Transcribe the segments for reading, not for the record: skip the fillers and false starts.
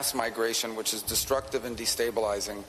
mass migration, which is destructive and destabilizing.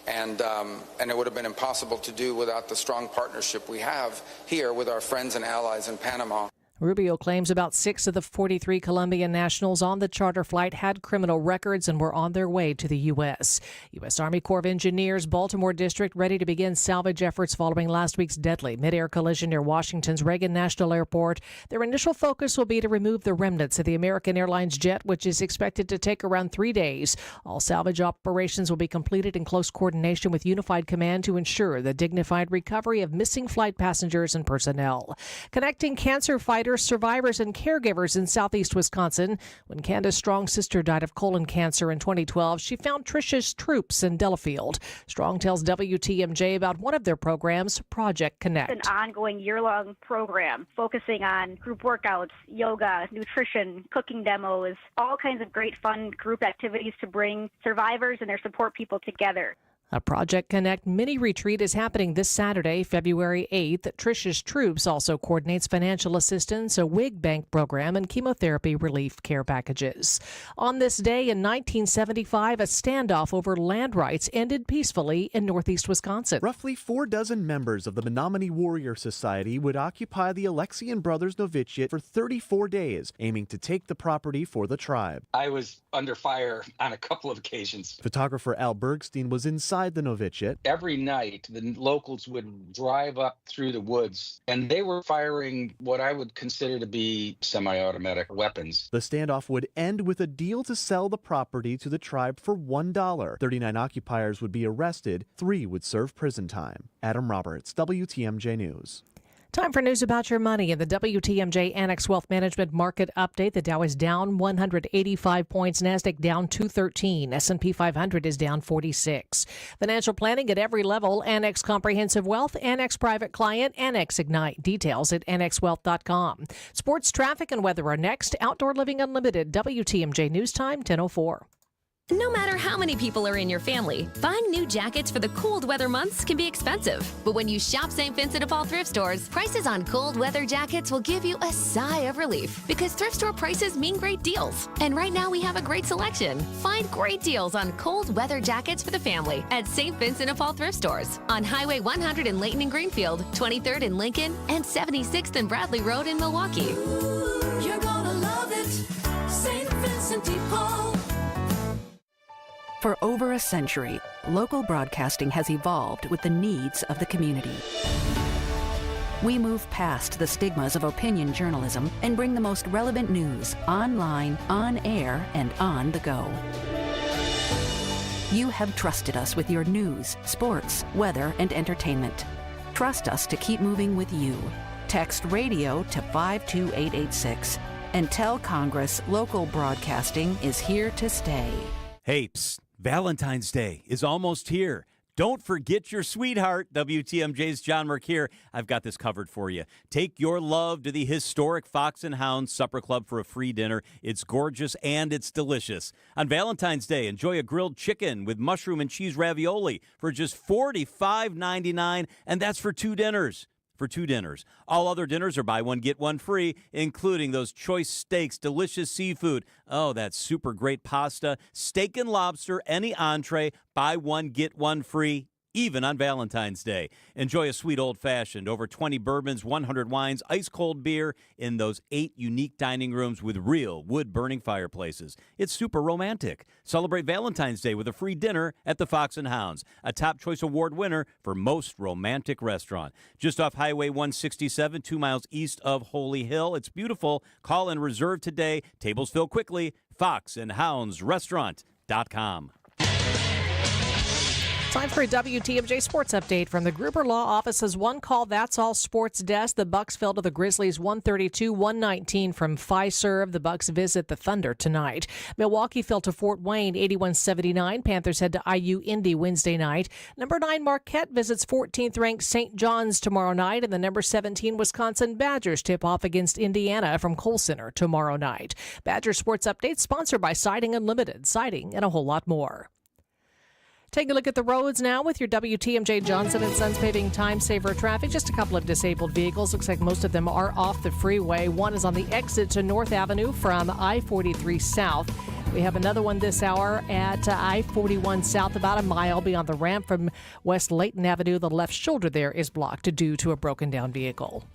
And it would have been impossible to do without the strong partnership we have here with our friends and allies in Panama. Rubio claims about 6 of the 43 Colombian nationals on the charter flight had criminal records and were on their way to the U.S. U.S. Army Corps of Engineers, Baltimore District, ready to begin salvage efforts following last week's deadly mid-air collision near Washington's Reagan National Airport. Their initial focus will be to remove the remnants of the American Airlines jet, which is expected to take around 3 days. All salvage operations will be completed in close coordination with Unified Command to ensure the dignified recovery of missing flight passengers and personnel. Connecting cancer fighters, survivors, and caregivers in southeast Wisconsin. When Candace Strong's sister died of colon cancer in 2012, she found Trisha's Troops in Delafield. Strong tells WTMJ about one of their programs, Project Connect. It's an ongoing year-long program focusing on group workouts, yoga, nutrition, cooking demos, all kinds of great fun group activities to bring survivors and their support people together. A Project Connect mini retreat is happening this Saturday, February 8th. Trisha's Troops also coordinates financial assistance, a wig bank program, and chemotherapy relief care packages. On this day in 1975, a standoff over land rights ended peacefully in northeast Wisconsin. Roughly 4 dozen members of the Menominee Warrior Society would occupy the Alexian Brothers novitiate for 34 days, aiming to take the property for the tribe. I was under fire on a couple of occasions. Photographer Al Bergstein was inside the novitiate. Every night, the locals would drive up through the woods, and they were firing what I would consider to be semi-automatic weapons. The standoff would end with a deal to sell the property to the tribe for $1. 39 occupiers would be arrested. 3 would serve prison time. Adam Roberts, WTMJ News. Time for news about your money in the WTMJ Annex Wealth Management Market Update. The Dow is down 185 points, NASDAQ down 213, S&P 500 is down 46. Financial planning at every level, Annex Comprehensive Wealth, Annex Private Client, Annex Ignite. Details at annexwealth.com. Sports, traffic, and weather are next. Outdoor Living Unlimited, WTMJ News Time, 10:04. No matter how many people are in your family, buying new jackets for the cold weather months can be expensive. But when you shop St. Vincent de Paul thrift stores, prices on cold weather jackets will give you a sigh of relief because thrift store prices mean great deals. And right now we have a great selection. Find great deals on cold weather jackets for the family at St. Vincent de Paul thrift stores on Highway 100 in Layton and Greenfield, 23rd in Lincoln, and 76th and Bradley Road in Milwaukee. Ooh, you're gonna love it, St. Vincent de Paul. For over a century, local broadcasting has evolved with the needs of the community. We move past the stigmas of opinion journalism and bring the most relevant news online, on air, and on the go. You have trusted us with your news, sports, weather, and entertainment. Trust us to keep moving with you. Text radio to 52886 and tell Congress local broadcasting is here to stay. Hey, psst, Valentine's Day is almost here. Don't forget your sweetheart. WTMJ's John Merck here. I've got this covered for you. Take your love to the historic Fox and Hound Supper Club for a free dinner. It's gorgeous and it's delicious. On Valentine's Day, enjoy a grilled chicken with mushroom and cheese ravioli for just $45.99, and that's for 2 dinners. For 2 dinners. All other dinners are buy one, get one free, including those choice steaks, delicious seafood. Oh, that super great pasta, steak and lobster, any entree, buy one, get one free, even on Valentine's Day. Enjoy a sweet old-fashioned, over 20 bourbons, 100 wines, ice-cold beer in those 8 unique dining rooms with real wood-burning fireplaces. It's super romantic. Celebrate Valentine's Day with a free dinner at the Fox and Hounds, a Top Choice Award winner for most romantic restaurant. Just off Highway 167, 2 miles east of Holy Hill. It's beautiful. Call and reserve today. Tables fill quickly. foxandhoundsrestaurant.com. Time for a WTMJ Sports Update from the Gruber Law Office's One Call That's All Sports Desk. The Bucks fell to the Grizzlies 132-119 from Fiserv. The Bucks visit the Thunder tonight. Milwaukee fell to Fort Wayne 81-79. Panthers head to IU Indy Wednesday night. Number 9 Marquette visits 14th-ranked St. John's tomorrow night, and the number 17 Wisconsin Badgers tip off against Indiana from Kohl Center tomorrow night. Badger Sports Update sponsored by Siding Unlimited. Siding and a whole lot more. Take a look at the roads now with your WTMJ Johnson & Sons paving time saver traffic. Just a couple of disabled vehicles. Looks like most of them are off the freeway. One is on the exit to North Avenue from I-43 South. We have another one this hour at I-41 South, about a mile beyond the ramp from West Layton Avenue. The left shoulder there is blocked due to a broken down vehicle.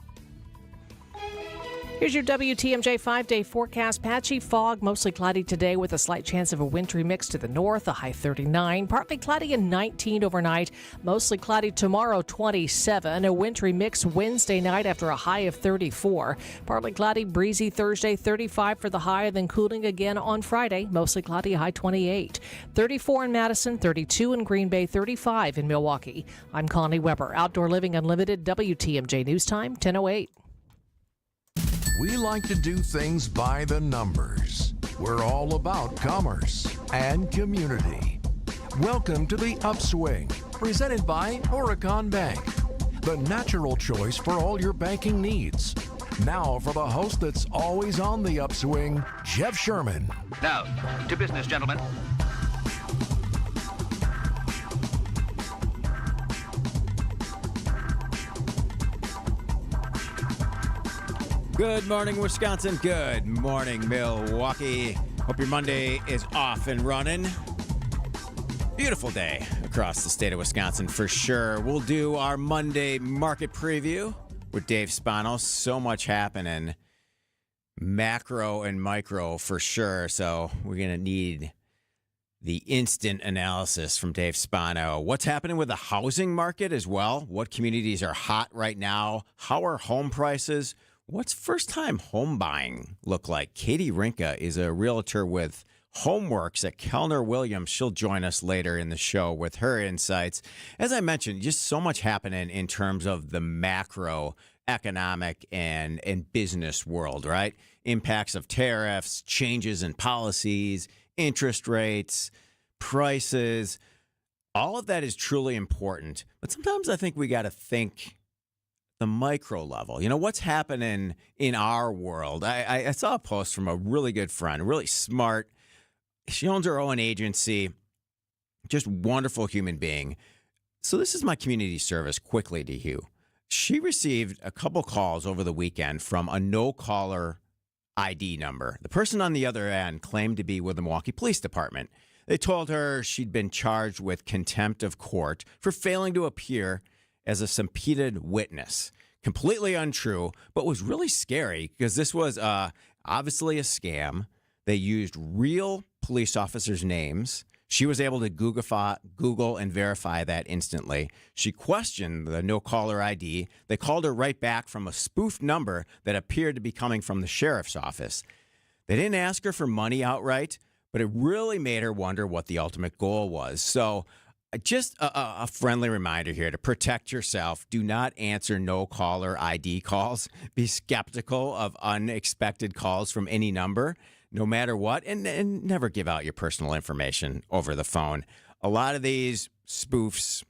Here's your WTMJ 5-day forecast. Patchy fog, mostly cloudy today with a slight chance of a wintry mix to the north, a high 39. Partly cloudy and 19 overnight. Mostly cloudy tomorrow, 27. A wintry mix Wednesday night after a high of 34. Partly cloudy, breezy Thursday, 35 for the high, then cooling again on Friday. Mostly cloudy, high 28. 34 in Madison, 32 in Green Bay, 35 in Milwaukee. I'm Connie Weber. Outdoor Living Unlimited, WTMJ News Time, 10:08. We like to do things by the numbers. We're all about commerce and community. Welcome to the Upswing, presented by Horicon Bank, the natural choice for all your banking needs. Now for the host that's always on the upswing, Jeff Sherman. Now, to business, gentlemen. Good morning, Wisconsin. Good morning, Milwaukee. Hope your Monday is off and running. Beautiful day across the state of Wisconsin for sure. We'll do our Monday market preview with Dave Spano. So much happening, macro and micro for sure. So we're going to need the instant analysis from Dave Spano. What's happening with the housing market as well? What communities are hot right now? How are home prices? What's first-time home buying look like? Katie Rinka is a realtor with Homeworks at Kellner Williams. She'll join us later in the show with her insights. As I mentioned, just so much happening in terms of the macro economic and business world, right? Impacts of tariffs, changes in policies, interest rates, prices. All of that is truly important. But sometimes I think we got to think the micro level. You know, what's happening in our world? I saw a post from a really good friend, really smart. She owns her own agency, just wonderful human being. So this is my community service quickly to you. She received a couple calls over the weekend from a no-caller ID number. The person on the other end claimed to be with the Milwaukee Police Department. They told her she'd been charged with contempt of court for failing to appear as a subpoenaed witness. Completely untrue, but was really scary because this was obviously a scam. They used real police officers' names. She was able to Google and verify that instantly. She questioned the no-caller ID. They called her right back from a spoofed number that appeared to be coming from the sheriff's office. They didn't ask her for money outright, but it really made her wonder what the ultimate goal was. So just a friendly reminder here to protect yourself. Do not answer no-caller ID calls. Be skeptical of unexpected calls from any number, no matter what, and never give out your personal information over the phone. A lot of these spoofs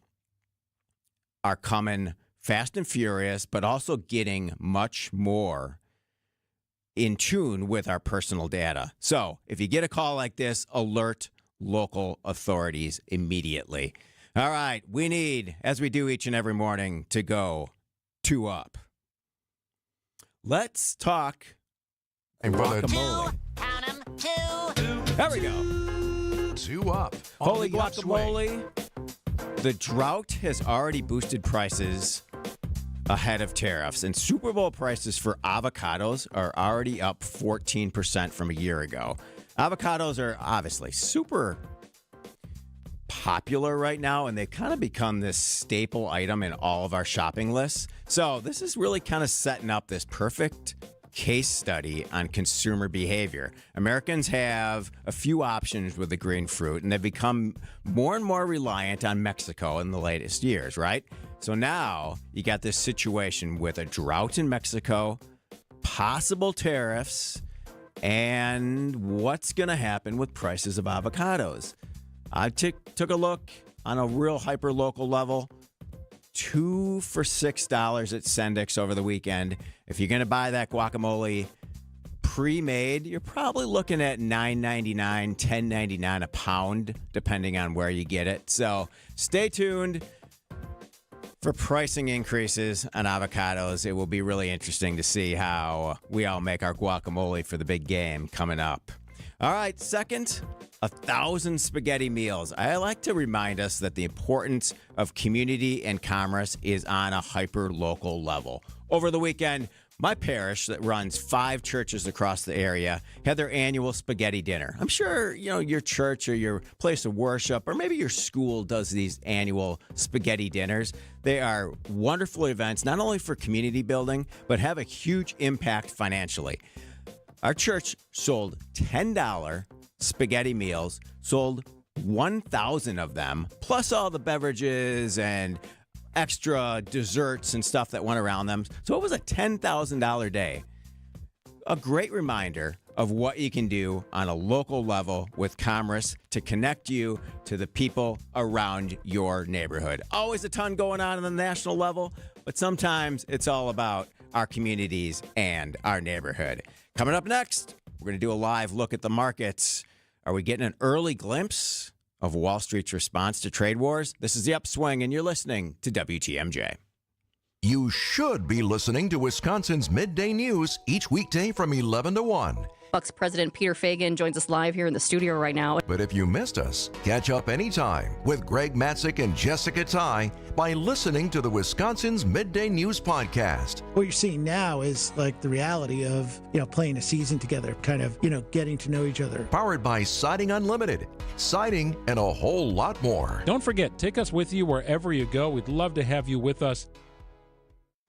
are coming fast and furious, but also getting much more in tune with our personal data. So if you get a call like this, alert local authorities immediately. All right, we need, as we do each and every morning, to go 2 up. Let's talk guacamole. There we go. 2 up. Holy guacamole. The drought has already boosted prices ahead of tariffs, and Super Bowl prices for avocados are already up 14% from a year ago. Avocados are obviously super popular right now, and they've kind of become this staple item in all of our shopping lists. So this is really kind of setting up this perfect case study on consumer behavior. Americans have a few options with the green fruit, and they've become more and more reliant on Mexico in the latest years, right? So now you got this situation with a drought in Mexico, possible tariffs, and what's going to happen with prices of avocados. I took a look on a real hyper-local level. 2 for $6 at Sendik's over the weekend. If you're going to buy that guacamole, pre-made, you're probably looking at $9.99, $10.99 a pound, depending on where you get it. So stay tuned for pricing increases on avocados. It will be really interesting to see how we all make our guacamole for the big game coming up. All right, second, 1,000 spaghetti meals. I like to remind us that the importance of community and commerce is on a hyper-local level. Over the weekend, my parish that runs 5 churches across the area had their annual spaghetti dinner. I'm sure, your church or your place of worship or maybe your school does these annual spaghetti dinners. They are wonderful events, not only for community building, but have a huge impact financially. Our church sold $10 spaghetti meals, sold 1,000 of them, plus all the beverages and extra desserts and stuff that went around them. So it was a $10,000 day. A great reminder of what you can do on a local level with commerce to connect you to the people around your neighborhood. Always a ton going on the national level, but sometimes it's all about our communities and our neighborhood. Coming up next, we're going to do a live look at the markets. Are we getting an early glimpse of Wall Street's response to trade wars? This is The Upswing, and you're listening to WTMJ. You should be listening to Wisconsin's Midday News each weekday from 11 to 1. Bucks President Peter Feigin joins us live here in the studio right now. But if you missed us, catch up anytime with Greg Matzik and Jessica Ty by listening to the Wisconsin's Midday News podcast. What you're seeing now is like the reality of, playing a season together, kind of, getting to know each other. Powered by Siding Unlimited, siding, and a whole lot more. Don't forget, take us with you wherever you go. We'd love to have you with us.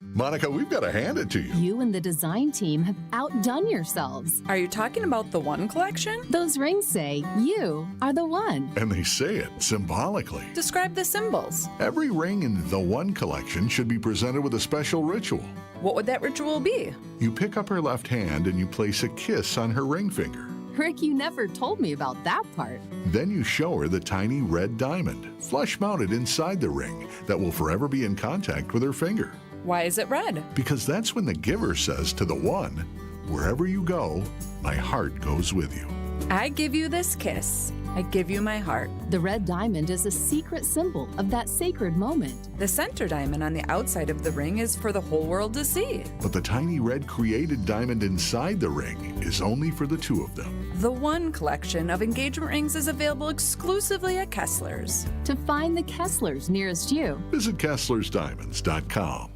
Monica, we've got to hand it to you. You and the design team have outdone yourselves. Are you talking about the One collection? Those rings say you are the one. And they say it symbolically. Describe the symbols. Every ring in the One collection should be presented with a special ritual. What would that ritual be? You pick up her left hand and you place a kiss on her ring finger. Rick, you never told me about that part. Then you show her the tiny red diamond, flush mounted inside the ring, that will forever be in contact with her finger. Why is it red? Because that's when the giver says to the one, wherever you go, my heart goes with you. I give you this kiss. I give you my heart. The red diamond is a secret symbol of that sacred moment. The center diamond on the outside of the ring is for the whole world to see. But the tiny red created diamond inside the ring is only for the two of them. The One collection of engagement rings is available exclusively at Kessler's. To find the Kessler's nearest you, visit KesslersDiamonds.com.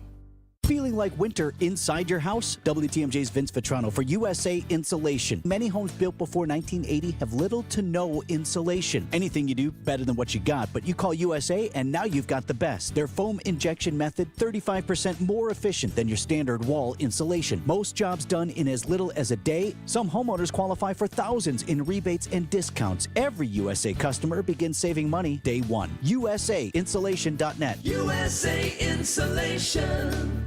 Feeling like winter inside your house? WTMJ's Vince Vitrano for USA Insulation. Many homes built before 1980 have little to no insulation. Anything you do, better than what you got, but you call USA and now you've got the best. Their foam injection method, 35% more efficient than your standard wall insulation. Most jobs done in as little as a day. Some homeowners qualify for thousands in rebates and discounts. Every USA customer begins saving money day one. USAinsulation.net. USA Insulation.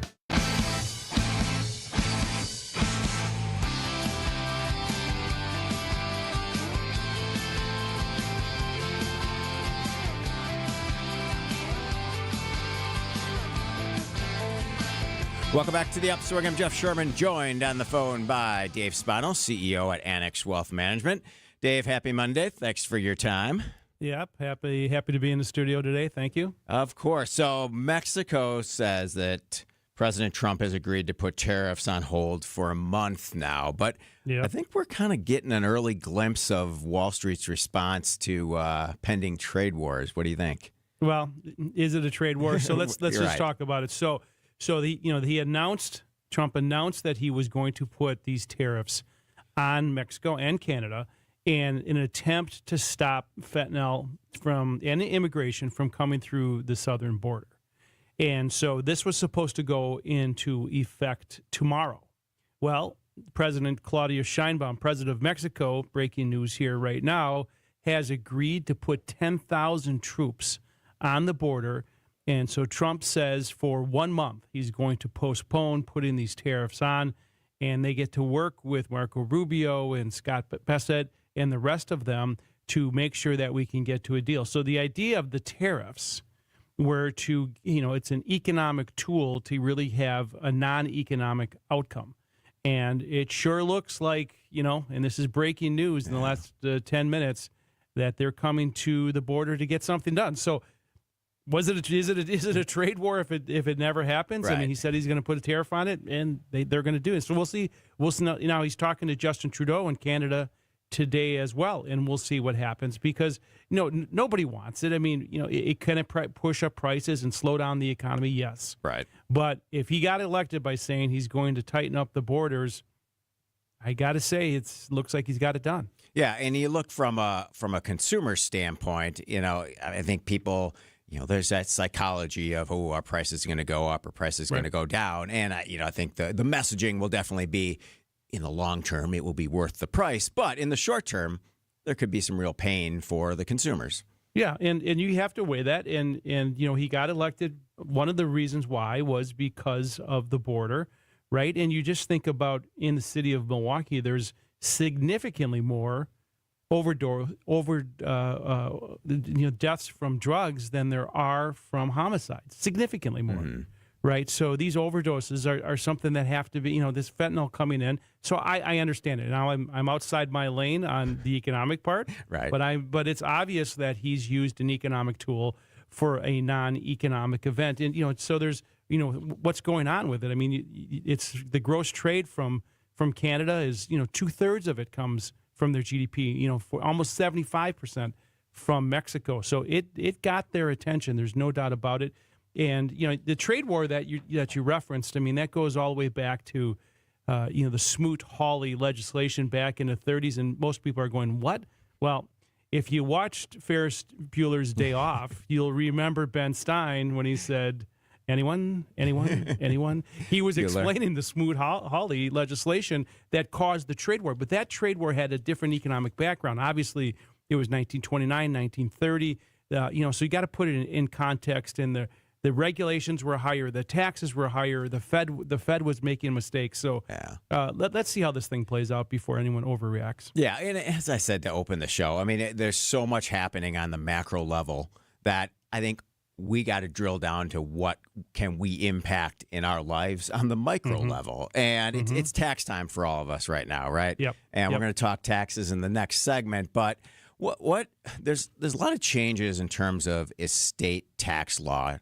Welcome back to the Upswing. I'm Jeff Sherman, joined on the phone by Dave Spano, CEO at Annex Wealth Management. Dave, happy Monday. Thanks for your time. Yep, happy to be in the studio today. Thank you. Of course. So Mexico says that President Trump has agreed to put tariffs on hold for a month now, but I think we're kind of getting an early glimpse of Wall Street's response to pending trade wars. What do you think? Well, is it a trade war? So let's just talk about it. So Trump announced that he was going to put these tariffs on Mexico and Canada, and in an attempt to stop fentanyl and immigration from coming through the southern border. And so this was supposed to go into effect tomorrow. Well, President Claudia Sheinbaum, president of Mexico, breaking news here right now, has agreed to put 10,000 troops on the border. And so Trump says for 1 month he's going to postpone putting these tariffs on, and they get to work with Marco Rubio and Scott Bassett and the rest of them to make sure that we can get to a deal. So the idea of the tariffs were to, it's an economic tool to really have a non-economic outcome. And it sure looks like, and this is breaking news in the last 10 minutes, that they're coming to the border to get something done. So is it a trade war if it never happens? Right. I mean, he said he's going to put a tariff on it, and they're going to do it. So we'll see. Now he's talking to Justin Trudeau in Canada today as well, and we'll see what happens because nobody wants it. I mean, it can push up prices and slow down the economy, yes. Right. But if he got elected by saying he's going to tighten up the borders, I got to say it looks like he's got it done. Yeah, and you look from a consumer standpoint, I think people, there's that psychology of, our price is going to go up or price is going to go down. And, I think the messaging will definitely be, in the long term, it will be worth the price. But in the short term, there could be some real pain for the consumers. Yeah, and you have to weigh that. And he got elected. One of the reasons why was because of the border, right? And you just think about in the city of Milwaukee, there's significantly more deaths from drugs than there are from homicides. Significantly more, right? So these overdoses are something that have to be, this fentanyl coming in. So I understand it. Now I'm outside my lane on the economic part, right? But it's obvious that he's used an economic tool for a non-economic event, and so there's what's going on with it. I mean, it's the gross trade from Canada is 2/3 of it comes from their GDP, for almost 75% from Mexico. So it got their attention. There's no doubt about it. And the trade war that you referenced, I mean, that goes all the way back to the Smoot-Hawley legislation back in the 30s, and most people are going, what? Well, if you watched Ferris Bueller's Day Off, you'll remember Ben Stein when he said, Anyone? He was explaining the Smoot-Hawley legislation that caused the trade war. But that trade war had a different economic background. Obviously, it was 1929, 1930. So you got to put it in context. And the regulations were higher, the taxes were higher, the Fed was making mistakes. So let's see how this thing plays out before anyone overreacts. Yeah, and as I said to open the show, I mean, there's so much happening on the macro level that I think we got to drill down to what can we impact in our lives on the micro level. And it's tax time for all of us right now, right? Yep. And we're going to talk taxes in the next segment. But there's a lot of changes in terms of estate tax law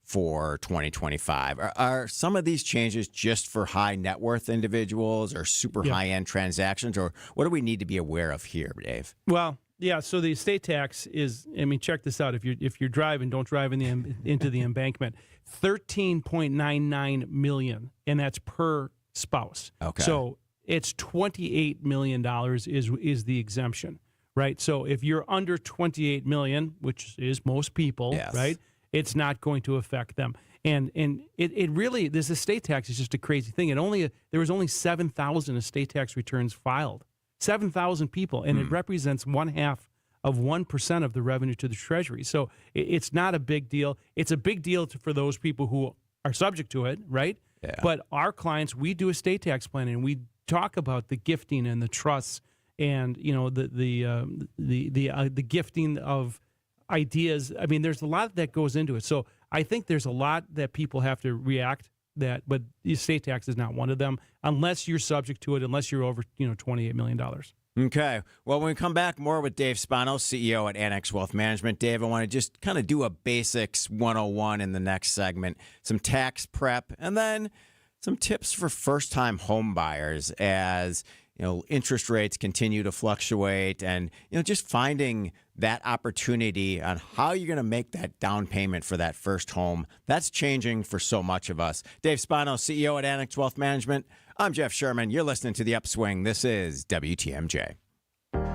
for 2025. Are some of these changes just for high net worth individuals or super high-end transactions? Or what do we need to be aware of here, Dave? Well, yeah, so the estate tax is, I mean, check this out. If you're driving, don't drive into the embankment. $13.99 million, and that's per spouse. Okay. So it's $28 million is the exemption, right? So if you're under $28 million, which is most people, right, it's not going to affect them. And it really, this estate tax is just a crazy thing. There was only 7,000 estate tax returns filed. 7,000 people, and it represents 0.5% of the revenue to the Treasury. So it's not a big deal. It's a big deal for those people who are subject to it, right? Yeah. But our clients, we do estate tax planning, and we talk about the gifting and the trusts, and the gifting of ideas. I mean, there's a lot that goes into it. So I think there's a lot that people have to react. But the estate tax is not one of them, unless you're subject to it, unless you're over, $28 million. Okay. Well, when we come back, more with Dave Spano, CEO at Annex Wealth Management. Dave, I want to just kind of do a basics 101 in the next segment, some tax prep, and then some tips for first-time home buyers as interest rates continue to fluctuate, and just finding that opportunity on how you're going to make that down payment for that first home. That's changing for so much of us. Dave Spano, CEO at Annex Wealth Management. I'm Jeff Sherman. You're listening to The Upswing. This is WTMJ.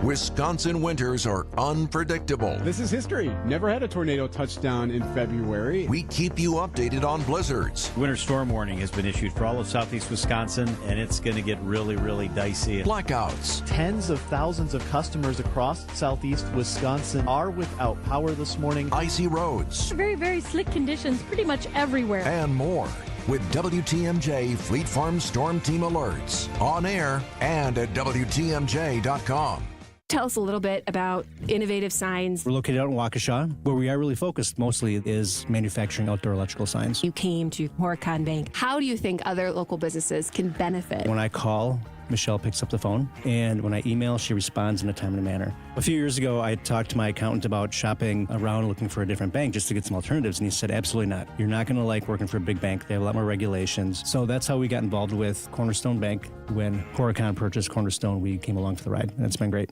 Wisconsin winters are unpredictable. This is history. Never had a tornado touchdown in February. We keep you updated on blizzards. Winter storm warning has been issued for all of southeast Wisconsin, and it's going to get really, really dicey. Blackouts. Tens of thousands of customers across southeast Wisconsin are without power this morning. Icy roads. Very, very slick conditions pretty much everywhere. And more. With WTMJ Fleet Farm Storm Team alerts on air and at WTMJ.com. Tell us a little bit about Innovative Signs. We're located out in Waukesha. Where we are really focused mostly is manufacturing outdoor electrical signs. You came to Horicon Bank. How do you think other local businesses can benefit? When I call, Michelle picks up the phone, and when I email, she responds in a timely manner. A few years ago, I talked to my accountant about shopping around looking for a different bank just to get some alternatives, and he said, absolutely not. You're not going to like working for a big bank. They have a lot more regulations. So that's how we got involved with Cornerstone Bank. When Horicon purchased Cornerstone, we came along for the ride, and it's been great.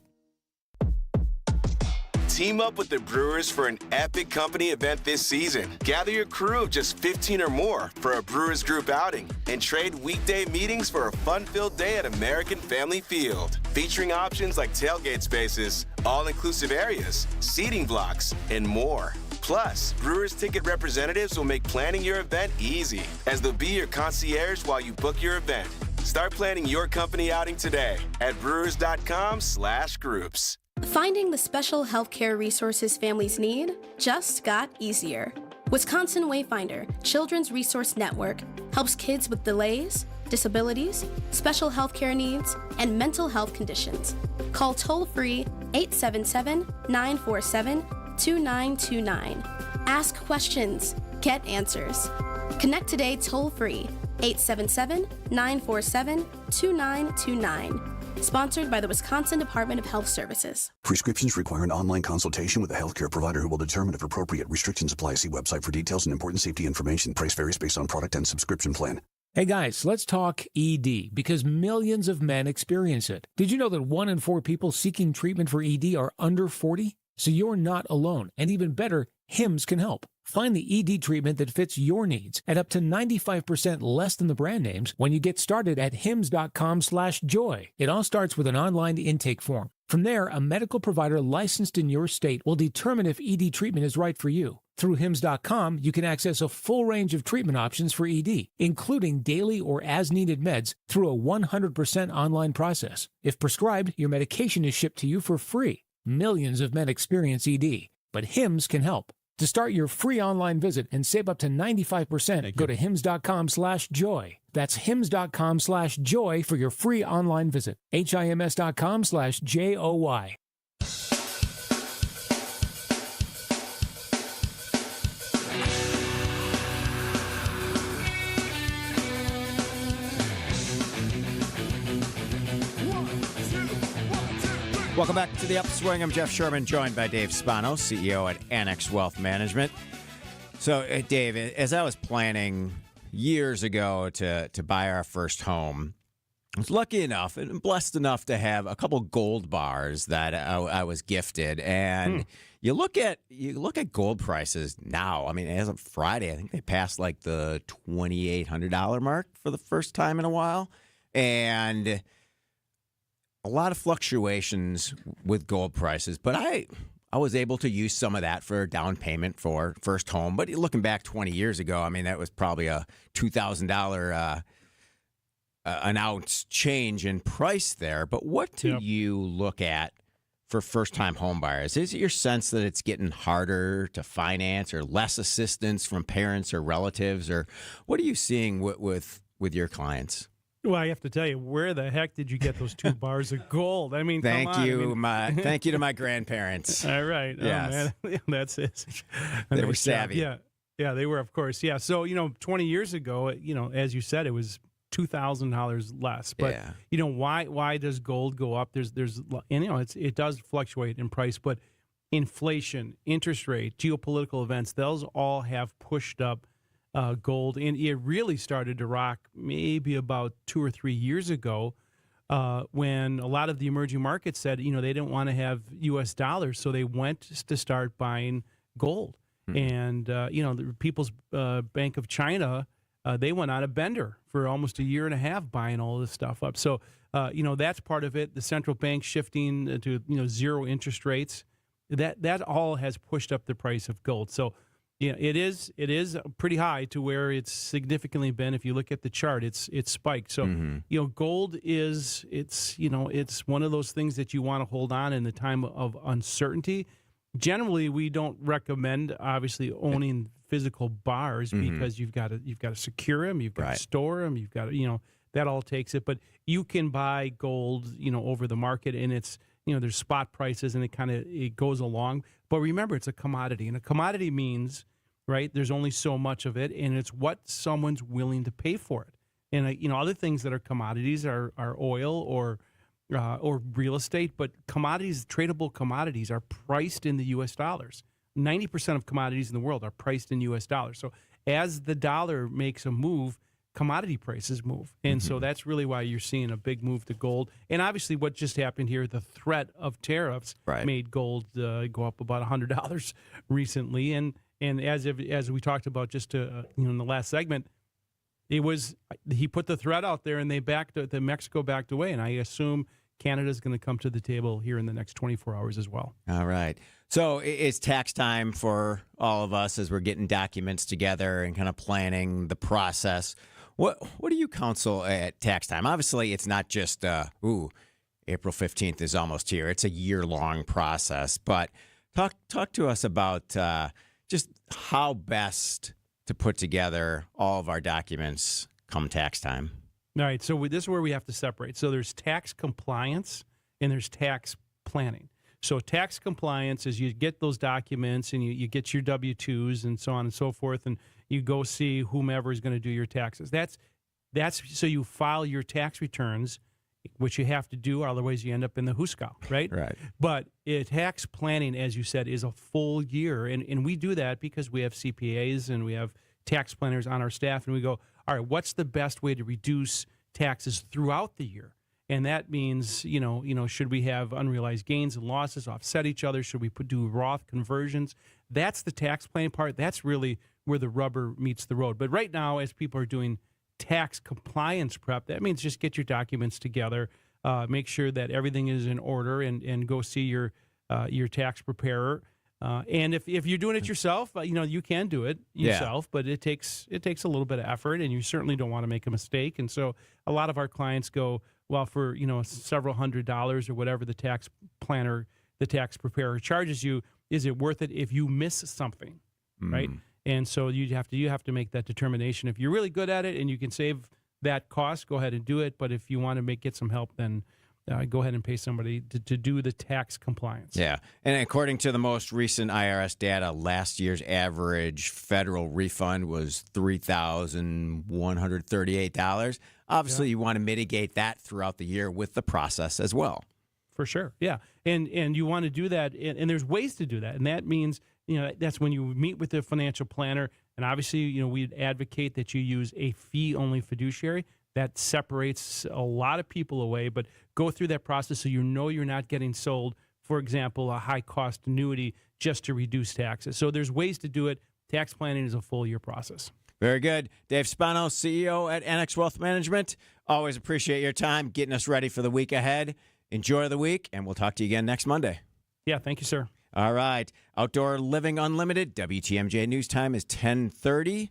Team up with the Brewers for an epic company event this season. Gather your crew of just 15 or more for a Brewers group outing and trade weekday meetings for a fun-filled day at American Family Field. Featuring options like tailgate spaces, all-inclusive areas, seating blocks, and more. Plus, Brewers ticket representatives will make planning your event easy, as they'll be your concierge while you book your event. Start planning your company outing today at brewers.com/groups. Finding the special healthcare resources families need just got easier. Wisconsin Wayfinder Children's Resource Network helps kids with delays, disabilities, special healthcare needs, and mental health conditions. Call toll-free 877-947-2929. Ask questions, get answers. Connect today toll-free 877-947-2929. Sponsored by the Wisconsin Department of Health Services. Prescriptions require an online consultation with a healthcare provider who will determine if appropriate. Restrictions apply. See website for details and important safety information. Price varies based on product and subscription plan. Hey guys, let's talk ED, because millions of men experience it. Did you know that 1 in 4 people seeking treatment for ED are under 40? So you're not alone. And even better, HIMS can help. Find the ED treatment that fits your needs at up to 95% less than the brand names when you get started at hims.com/joy. It all starts with an online intake form. From there, a medical provider licensed in your state will determine if ED treatment is right for you. Through hims.com, you can access a full range of treatment options for ED, including daily or as-needed meds through a 100% online process. If prescribed, your medication is shipped to you for free. Millions of men experience ED, but HIMS can help. To start your free online visit and save up to 95%, go to hims.com/joy. That's hims.com/joy for your free online visit. hims.com/joy. Welcome back to the Upswing. I'm Jeff Sherman, joined by Dave Spano, CEO at Annex Wealth Management. So, Dave, as I was planning years ago to buy our first home, I was lucky enough and blessed enough to have a couple gold bars that I was gifted. And you look at gold prices now. I mean, as of Friday, I think they passed like the $2,800 mark for the first time in a while. And a lot of fluctuations with gold prices, but I was able to use some of that for a down payment for first home. But looking back 20 years ago, I mean, that was probably a $2,000 an ounce change in price there. But what do you look at for first-time home buyers? Is it your sense that it's getting harder to finance or less assistance from parents or relatives? Or what are you seeing with your clients? Well, I have to tell you, where the heck did you get those 2 bars of gold? I mean, thank come on. you, thank you to my grandparents. All right. Yes. Oh, man. That's it. They were savvy. Yeah, they were, of course. Yeah. So, 20 years ago, as you said, it was $2,000 less. But, why does gold go up? It does fluctuate in price, but inflation, interest rate, geopolitical events, those all have pushed up gold, and it really started to rock maybe about 2 or 3 years ago when a lot of the emerging markets said, they didn't want to have U.S. dollars, so they went to start buying gold. And, the People's Bank of China, they went on a bender for almost a year and a half buying all this stuff up. So, that's part of it. The central bank shifting to, zero interest rates, that all has pushed up the price of gold. So, it is pretty high to where it's significantly been. If you look at the chart, it's spiked. So, gold it's one of those things that you want to hold on in the time of uncertainty. Generally, we don't recommend obviously owning physical bars because you've got to secure them, you've got to store them, you've got to, that all takes it. But you can buy gold, over the market, and it's there's spot prices, and it goes along. But remember, it's a commodity, and a commodity means, right, there's only so much of it, and it's what someone's willing to pay for it. And other things that are commodities are oil or real estate, but commodities, tradable commodities, are priced in the U.S. dollars. 90% of commodities in the world are priced in U.S. dollars. So as the dollar makes a move, commodity prices move. And so that's really why you're seeing a big move to gold. And obviously what just happened here, the threat of tariffs made gold go up about $100 recently. And as we talked about just in the last segment, he put the threat out there, and Mexico backed away. And I assume Canada's going to come to the table here in the next 24 hours as well. All right. So it's tax time for all of us as we're getting documents together and kind of planning the process. What do you counsel at tax time? Obviously, it's not just, April 15th is almost here. It's a year-long process. But talk to us about just how best to put together all of our documents come tax time. All right, so this is where we have to separate. So there's tax compliance and there's tax planning. So tax compliance is you get those documents and you get your W-2s and so on and so forth, and you go see whomever is going to do your taxes. That's so you file your tax returns, which you have to do, otherwise you end up in the Huskow, right? Right. But tax planning, as you said, is a full year, and we do that because we have CPAs and we have tax planners on our staff, and we go, all right, what's the best way to reduce taxes throughout the year? And that means, should we have unrealized gains and losses offset each other? Should we do Roth conversions? That's the tax planning part. That's really where the rubber meets the road. But right now, as people are doing tax compliance prep, that means just get your documents together, make sure that everything is in order, and go see your tax preparer. And if you're doing it yourself, you can do it yourself, but it takes a little bit of effort, and you certainly don't want to make a mistake. And so a lot of our clients go, well, for several $100s or whatever the tax planner, the tax preparer charges you, is it worth it if you miss something, right? And so you have to make that determination. If you're really good at it and you can save that cost, go ahead and do it. But if you want to get some help, then go ahead and pay somebody to do the tax compliance. Yeah. And according to the most recent IRS data, last year's average federal refund was $3,138. Obviously, you want to mitigate that throughout the year with the process as well. For sure. Yeah. And you want to do that. And there's ways to do that. And that means, that's when you meet with the financial planner. And obviously, we'd advocate that you use a fee-only fiduciary. That separates a lot of people away, but go through that process so you're not getting sold, for example, a high-cost annuity just to reduce taxes. So there's ways to do it. Tax planning is a full-year process. Very good. Dave Spano, CEO at Annex Wealth Management. Always appreciate your time getting us ready for the week ahead. Enjoy the week, and we'll talk to you again next Monday. Yeah, thank you, sir. All right. Outdoor Living Unlimited, WTMJ News Time is 10:30.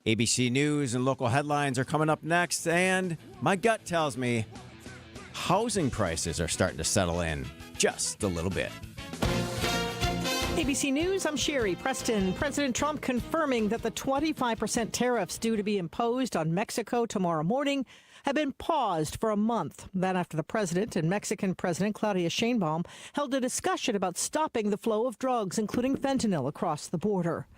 ABC News and local headlines are coming up next, and my gut tells me housing prices are starting to settle in just a little bit. ABC News, I'm Sherry Preston. President Trump confirming that the 25% tariffs due to be imposed on Mexico tomorrow morning have been paused for a month. That after the president and Mexican President Claudia Sheinbaum held a discussion about stopping the flow of drugs, including fentanyl, across the border.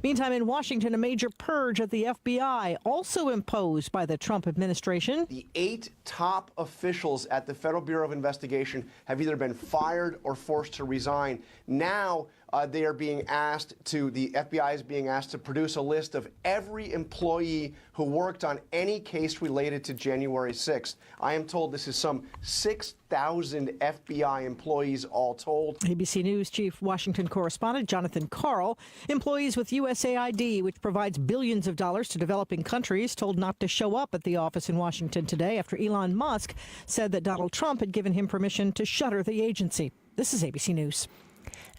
Meantime, in Washington, a major purge at the FBI, also imposed by the Trump administration. The 8 top officials at the Federal Bureau of Investigation have either been fired or forced to resign. Now, the FBI is being asked to produce a list of every employee who worked on any case related to January 6th. I am told this is some 6,000 FBI employees all told. ABC News Chief Washington correspondent Jonathan Karl. Employees with USAID, which provides billions of dollars to developing countries, told not to show up at the office in Washington today after Elon Musk said that Donald Trump had given him permission to shutter the agency. This is ABC News.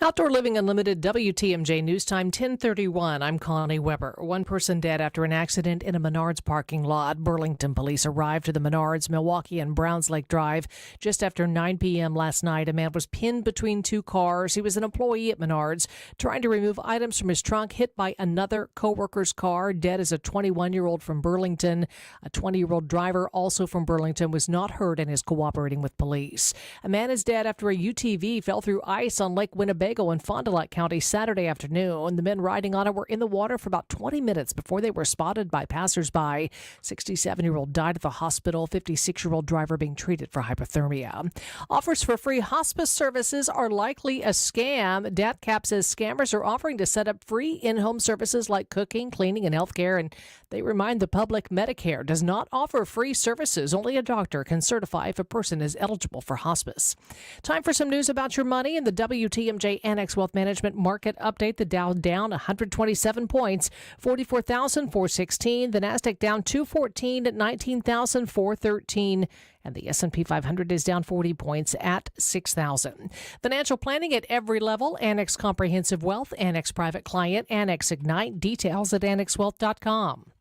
Outdoor Living Unlimited, WTMJ News Time, 10:31. I'm Connie Weber. One person dead after an accident in a Menards parking lot. Burlington police arrived to the Menards, Milwaukee and Browns Lake Drive just after 9 p.m. last night. A man was pinned between two cars. He was an employee at Menards trying to remove items from his trunk, hit by another co-worker's car. Dead is a 21-year-old from Burlington. A 20-year-old driver, also from Burlington, was not hurt and is cooperating with police. A man is dead after a UTV fell through ice on Lake Winnebago in Fond du Lac County Saturday afternoon. The men riding on it were in the water for about 20 minutes before they were spotted by passersby. 67-year-old died at the hospital, 56-year-old driver being treated for hypothermia. Offers for free hospice services are likely a scam. DATCAP says scammers are offering to set up free in-home services like cooking, cleaning, and health care, and they remind the public Medicare does not offer free services. Only a doctor can certify if a person is eligible for hospice. Time for some news about your money in the WTMJ Annex Wealth Management Market Update. The Dow down 127 points, 44,416. The Nasdaq down 214 at 19,413. And the S&P 500 is down 40 points at 6,000. Financial planning at every level. Annex Comprehensive Wealth, Annex Private Client, Annex Ignite. Details at annexwealth.com.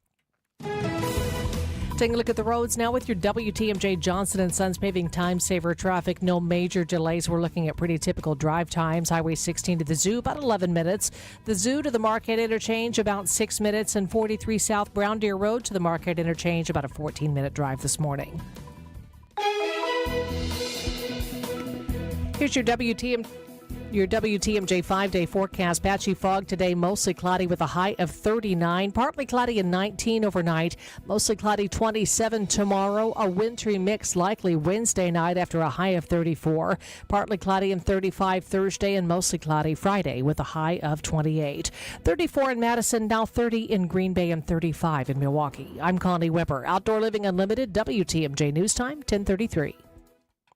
Taking a look at the roads now with your WTMJ Johnson & Sons paving time saver traffic. No major delays. We're looking at pretty typical drive times. Highway 16 to the Zoo, about 11 minutes. The Zoo to the Marquette Interchange, about 6 minutes. And 43 South Brown Deer Road to the Marquette Interchange, about a 14-minute drive this morning. Here's your WTMJ 5-day forecast. Patchy fog today, mostly cloudy with a high of 39. Partly cloudy and 19 overnight. Mostly cloudy 27 tomorrow. A wintry mix likely Wednesday night after a high of 34. Partly cloudy and 35 Thursday and mostly cloudy Friday with a high of 28. 34 in Madison, now 30 in Green Bay and 35 in Milwaukee. I'm Connie Weber. Outdoor Living Unlimited, WTMJ News Time, 10:33.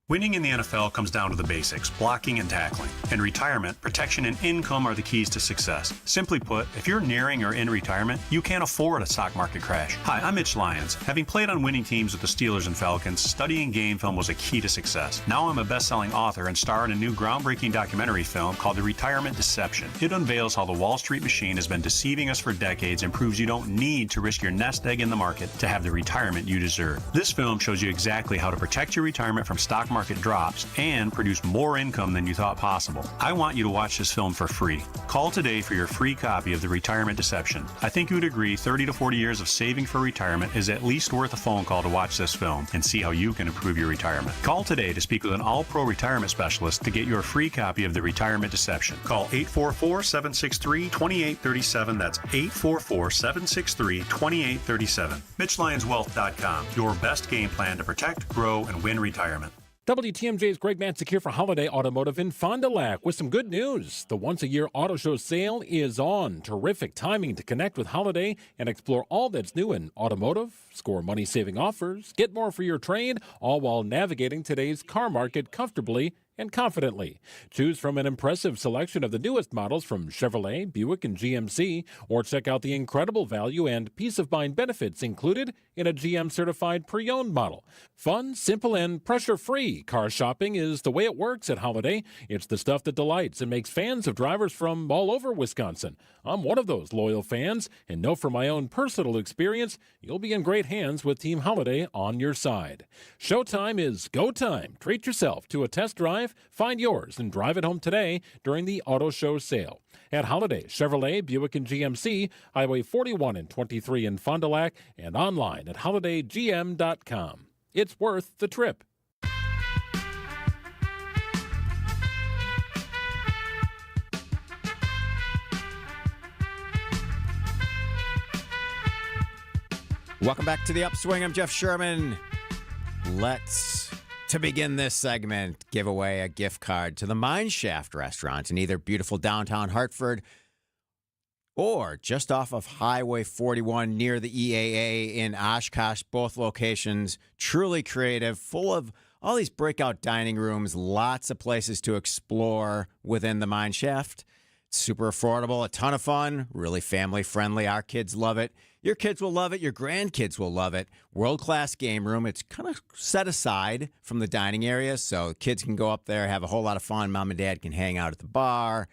Winning in the NFL comes down to the basics, blocking and tackling. In retirement, protection and income are the keys to success. Simply put, if you're nearing or in retirement, you can't afford a stock market crash. Hi, I'm Mitch Lyons. Having played on winning teams with the Steelers and Falcons, studying game film was a key to success. Now I'm a best-selling author and star in a new groundbreaking documentary film called The Retirement Deception. It unveils how the Wall Street machine has been deceiving us for decades and proves you don't need to risk your nest egg in the market to have the retirement you deserve. This film shows you exactly how to protect your retirement from stock market drops and produce more income than you thought possible. I want you to watch this film for free. Call today for your free copy of The Retirement Deception. I think you would agree 30 to 40 years of saving for retirement is at least worth a phone call to watch this film and see how you can improve your retirement. Call today to speak with an all-pro retirement specialist to get your free copy of The Retirement Deception. Call 844-763-2837. That's 844-763-2837. MitchLyonsWealth.com. Your best game plan to protect, grow, and win retirement. WTMJ's Greg Manzik here for Holiday Automotive in Fond du Lac with some good news. The once-a-year auto show sale is on. Terrific timing to connect with Holiday and explore all that's new in automotive, score money-saving offers, get more for your trade, all while navigating today's car market comfortably and confidently. Choose from an impressive selection of the newest models from Chevrolet, Buick, and GMC, or check out the incredible value and peace of mind benefits included in a GM-certified pre-owned model. Fun, simple, and pressure-free car shopping is the way it works at Holiday. It's the stuff that delights and makes fans of drivers from all over Wisconsin. I'm one of those loyal fans, and know from my own personal experience, you'll be in great hands with Team Holiday on your side. Showtime is go time. Treat yourself to a test drive. Find yours and drive it home today during the auto show sale. At Holiday, Chevrolet, Buick, and GMC, Highway 41 and 23 in Fond du Lac, and online at holidaygm.com. It's worth the trip. Welcome back to the Upswing. I'm Jeff Sherman. Let's, to begin this segment, give away a gift card to the Mine Shaft restaurant in either beautiful downtown Hartford or just off of Highway 41 near the EAA in Oshkosh. Both locations truly creative, full of all these breakout dining rooms, lots of places to explore within the Mine Shaft. Super affordable, a ton of fun, really family friendly. Our kids love it. Your kids will love it. Your grandkids will love it. World-class game room. It's kind of set aside from the dining area, so kids can go up there, have a whole lot of fun. Mom and Dad can hang out at the bar.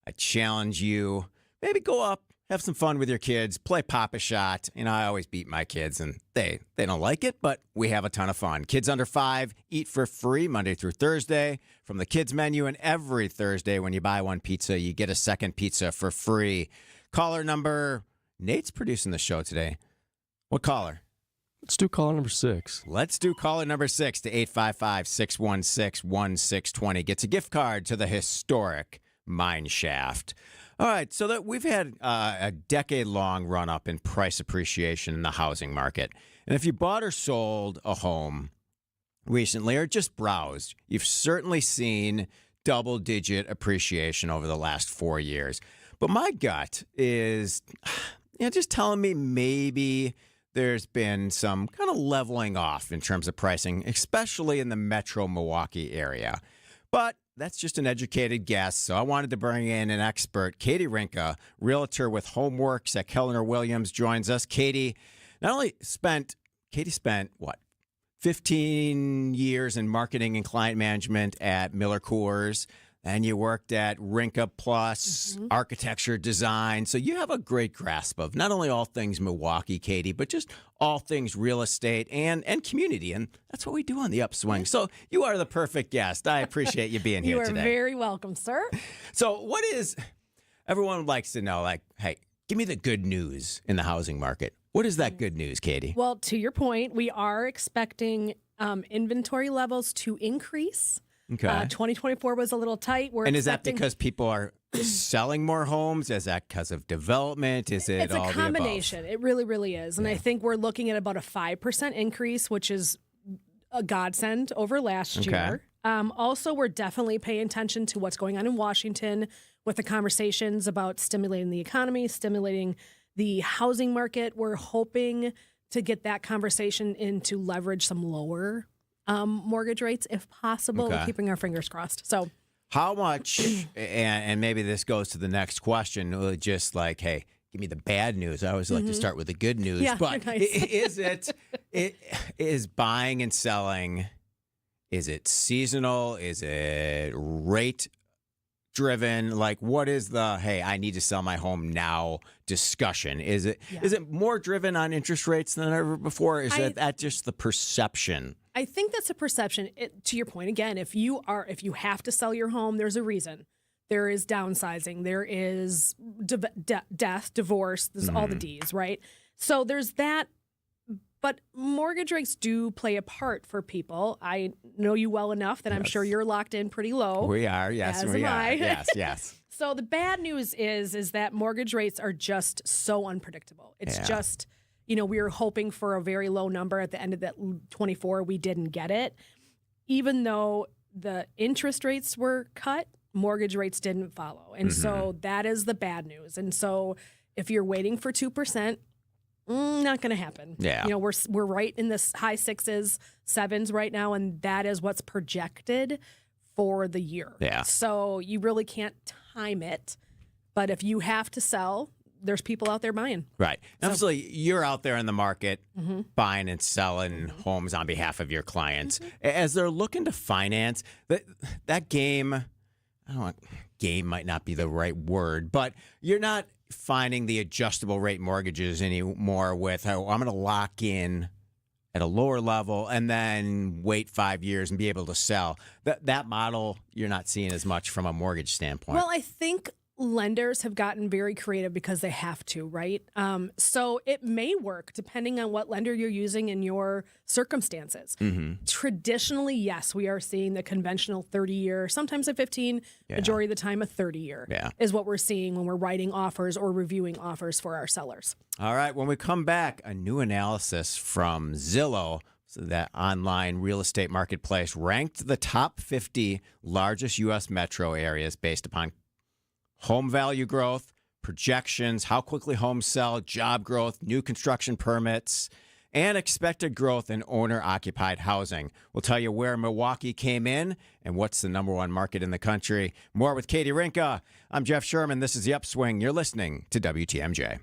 I challenge you, maybe go up, have some fun with your kids, play Pop-A-Shot. I always beat my kids, and they don't like it, but we have a ton of fun. Kids under 5 eat for free Monday through Thursday from the kids menu, and every Thursday when you buy one pizza, you get a second pizza for free. Caller number, Nate's producing the show today. What caller? Let's do caller number 6. Let's do caller number 6 to 855-616-1620. Gets a gift card to the historic Mine Shaft. All right, so that we've had a decade-long run-up in price appreciation in the housing market. And if you bought or sold a home recently or just browsed, you've certainly seen double-digit appreciation over the last 4 years. But my gut is just telling me maybe there's been some kind of leveling off in terms of pricing, especially in the metro Milwaukee area. But that's just an educated guess, so I wanted to bring in an expert. Katie Rinka, realtor with Homeworks at Keller Williams, joins us. Katie spent 15 years in marketing and client management at Miller Coors, and you worked at Rinka Plus, architecture design. So you have a great grasp of not only all things Milwaukee, Katie, but just all things real estate and community. And that's what we do on the Upswing. So you are the perfect guest. I appreciate you being here today. You are very welcome, sir. So everyone likes to know, hey, give me the good news in the housing market. What is that good news, Katie? Well, to your point, we are expecting inventory levels to increase. Okay. 2024 was a little tight. Is that because people are selling more homes? Is that because of development? Is it all the above? It's a combination. It really, really is. And I think we're looking at about a 5% increase, which is a godsend over last year. Also, we're definitely paying attention to what's going on in Washington with the conversations about stimulating the economy, stimulating the housing market. We're hoping to get that conversation in to leverage some lower mortgage rates if possible. Okay. We're keeping our fingers crossed. So how much, and maybe this goes to the next question, just like, hey, give me the bad news. I always like to start with the good news. Yeah, but nice. is buying and selling, is it seasonal? Is it rate driven? Like, what is the, hey, I need to sell my home now discussion? Is it more driven on interest rates than ever before? Is that just the perception? I think that's a perception. To your point, again, if you have to sell your home, there's a reason. There is downsizing. There is death, divorce. There's all the D's, right? So there's that. But mortgage rates do play a part for people. I know you well enough that I'm sure you're locked in pretty low. We are, yes, as we am are. I. Yes. So the bad news is that mortgage rates are just so unpredictable. It's just, we were hoping for a very low number at the end of that 24. We didn't get it. Even though the interest rates were cut, mortgage rates didn't follow. And so that is the bad news. And so if you're waiting for 2%, not going to happen. Yeah. We're right in this high 6s, 7s right now, and that is what's projected for the year. Yeah. So you really can't time it. But if you have to sell, there's people out there buying. Right. Obviously, you're out there in the market buying and selling homes on behalf of your clients. As they're looking to finance, that game, game might not be the right word, but you're not finding the adjustable rate mortgages anymore with, I'm going to lock in at a lower level and then wait 5 years and be able to sell. That model you're not seeing as much from a mortgage standpoint. Well, I think lenders have gotten very creative because they have to, right? So it may work depending on what lender you're using in your circumstances. Traditionally, yes, we are seeing the conventional 30-year, sometimes a 15, majority of the time a 30-year is what we're seeing when we're writing offers or reviewing offers for our sellers. All right, when we come back, a new analysis from Zillow, so that online real estate marketplace, ranked the top 50 largest U.S. metro areas based upon home value growth, projections, how quickly homes sell, job growth, new construction permits. and expected growth in owner-occupied housing. We'll tell you where Milwaukee came in and what's the number one market in the country. More with Katie Rinka. I'm Jeff Sherman. This is The Upswing. You're listening to WTMJ.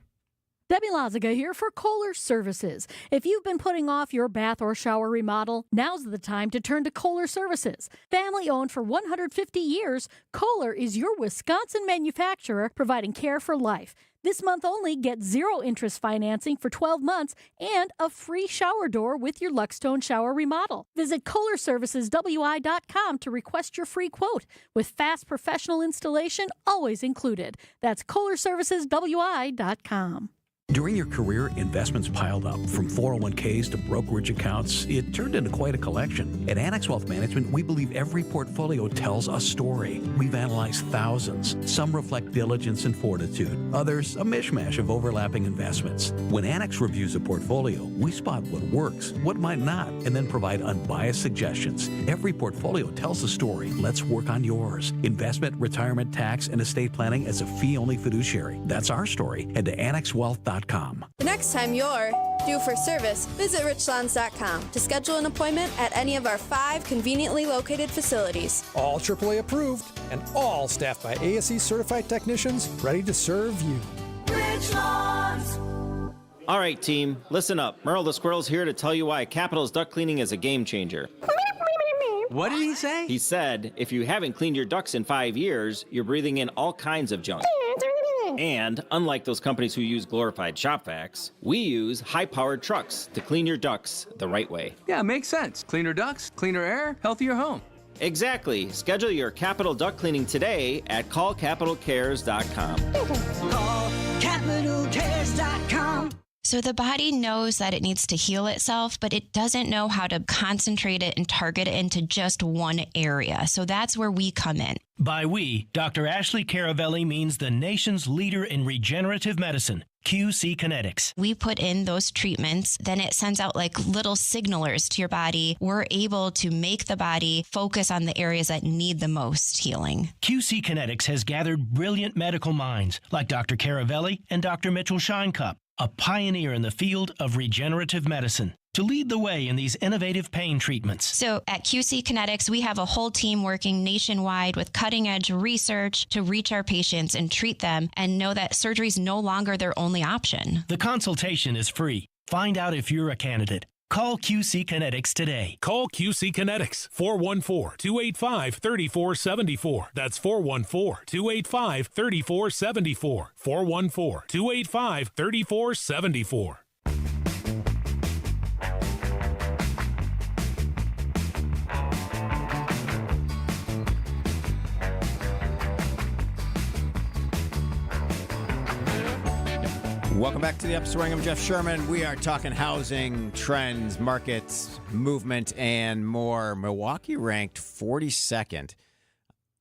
Debbie Lazaga here for Kohler Services. If you've been putting off your bath or shower remodel, now's the time to turn to Kohler Services. Family owned for 150 years, Kohler is your Wisconsin manufacturer providing care for life. This month only, get 0 interest financing for 12 months and a free shower door with your Luxtone shower remodel. Visit KohlerServicesWI.com to request your free quote with fast professional installation always included. That's KohlerServicesWI.com. During your career, investments piled up. From 401ks to brokerage accounts, it turned into quite a collection. At Annex Wealth Management, we believe every portfolio tells a story. We've analyzed thousands. Some reflect diligence and fortitude. Others, a mishmash of overlapping investments. When Annex reviews a portfolio, we spot what works, what might not, and then provide unbiased suggestions. Every portfolio tells a story. Let's work on yours. Investment, retirement, tax, and estate planning as a fee-only fiduciary. That's our story. Head to AnnexWealth.com. The next time you're due for service, visit richlawns.com to schedule an appointment at any of our 5 conveniently located facilities. All AAA approved and all staffed by ASE certified technicians ready to serve you. Richlands. All right, team, listen up. Merle the Squirrel's here to tell you why Capital's duck cleaning is a game changer. What did he say? He said, if you haven't cleaned your ducks in 5 years, you're breathing in all kinds of junk. And unlike those companies who use glorified shop vacs, we use high-powered trucks to clean your ducks the right way. Yeah, makes sense. Cleaner ducks, cleaner air, healthier home. Exactly. Schedule your Capital duck cleaning today at callcapitalcares.com. Call capitalcares.com. So the body knows that it needs to heal itself, but it doesn't know how to concentrate it and target it into just one area. So that's where we come in. By we, Dr. Ashley Caravelli means the nation's leader in regenerative medicine, QC Kinetics. We put in those treatments, then it sends out like little signalers to your body. We're able to make the body focus on the areas that need the most healing. QC Kinetics has gathered brilliant medical minds like Dr. Caravelli and Dr. Mitchell Scheinkup, a pioneer in the field of regenerative medicine, to lead the way in these innovative pain treatments. So at QC Kinetics, we have a whole team working nationwide with cutting-edge research to reach our patients and treat them and know that surgery is no longer their only option. The consultation is free. Find out if you're a candidate. Call QC Kinetics today. Call QC Kinetics, 414-285-3474. That's 414-285-3474. 414-285-3474. Welcome back to the Upswing. I'm Jeff Sherman. We are talking housing, trends, markets, movement, and more. Milwaukee ranked 42nd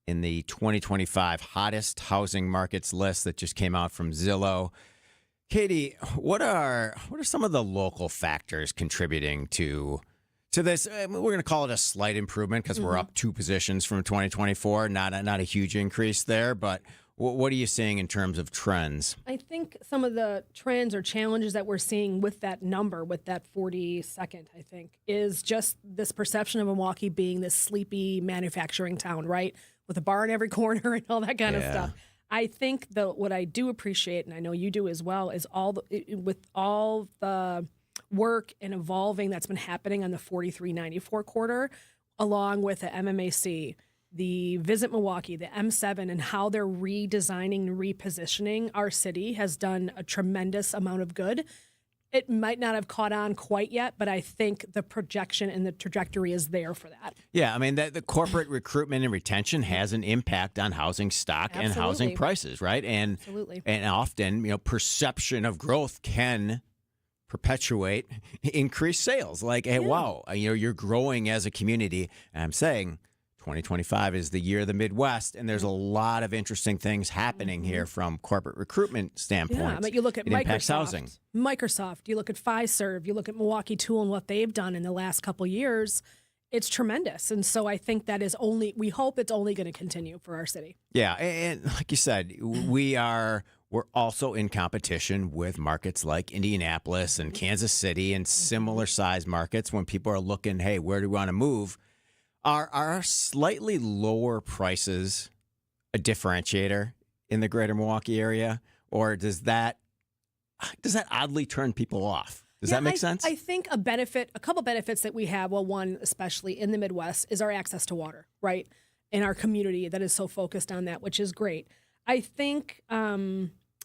in the 2025 hottest housing markets list that just came out from Zillow. Katie, what are some of the local factors contributing to this? We're going to call it a slight improvement because we're up 2 positions from 2024. Not a huge increase there, but what are you seeing in terms of trends? I think some of the trends or challenges that we're seeing with that number, with that 42nd, I think, is just this perception of Milwaukee being this sleepy manufacturing town, right? With a bar in every corner and all that kind of stuff. I think what I do appreciate, and I know you do as well, is with all the work and evolving that's been happening on the 4394 quarter, along with the MMAC, the Visit Milwaukee, the M7, and how they're redesigning and repositioning our city has done a tremendous amount of good. It might not have caught on quite yet, but I think the projection and the trajectory is there for that. Yeah, I mean, the corporate recruitment and retention has an impact on housing stock and housing prices, right? And often, perception of growth can perpetuate increased sales. Like, hey, wow, you're growing as a community. And I'm saying 2025 is the year of the Midwest, and there's a lot of interesting things happening here from corporate recruitment standpoint. Yeah, but you look at impacts housing. Microsoft, you look at Fiserv, you look at Milwaukee Tool and what they've done in the last couple years. It's tremendous. And so I think that is we hope it's only going to continue for our city. Yeah, and like you said, we are we're also in competition with markets like Indianapolis and Kansas City and similar size markets when people are looking, hey, where do we want to move? Are slightly lower prices a differentiator in the greater Milwaukee area? Or does that oddly turn people off? Does that make sense? I think a couple benefits that we have, well, one, especially in the Midwest, is our access to water, right? In our community that is so focused on that, which is great. I think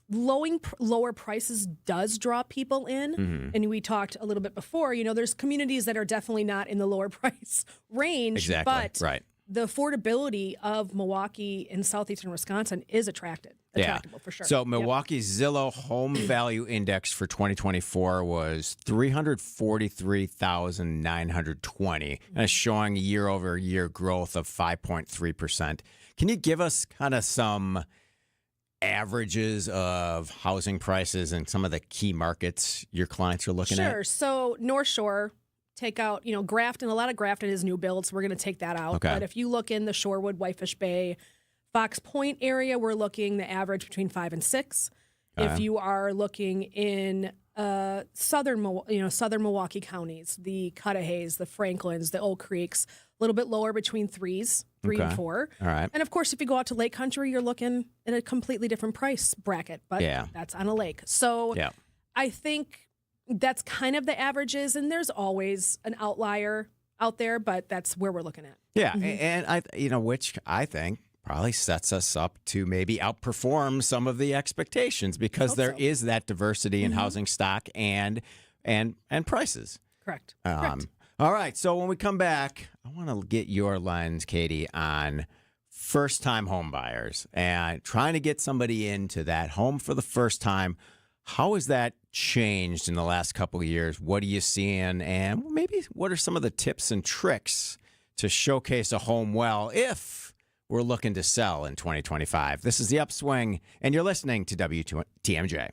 lower prices does draw people in. Mm-hmm. And we talked a little bit before, there's communities that are definitely not in the lower price range. Exactly, but right. The affordability of Milwaukee and southeastern Wisconsin is attractable for sure. So Milwaukee's Zillow Home Value Index for 2024 was 343,920, and showing year-over-year growth of 5.3%. Can you give us kind of some averages of housing prices and some of the key markets your clients are looking at? Sure. So North Shore, take out, Grafton. A lot of Grafton is new builds. We're going to take that out. Okay. But if you look in the Shorewood, Whitefish Bay, Fox Point area, we're looking the average between 5 and 6. If you are looking in southern Milwaukee counties, the Cudahays, the Franklins, the Oak Creeks, a little bit lower between 3 and 4. All right. And of course, if you go out to Lake Country, you're looking at a completely different price bracket, but that's on a lake. So I think that's kind of the averages, and there's always an outlier out there, but that's where we're looking at. Yeah, and which I think probably sets us up to maybe outperform some of the expectations because there is that diversity in housing stock and prices. Correct. All right, so when we come back, I want to get your lens, Katie, on first-time home buyers and trying to get somebody into that home for the first time. How has that changed in the last couple of years? What are you seeing? And maybe what are some of the tips and tricks to showcase a home well if we're looking to sell in 2025? This is The Upswing, and you're listening to WTMJ.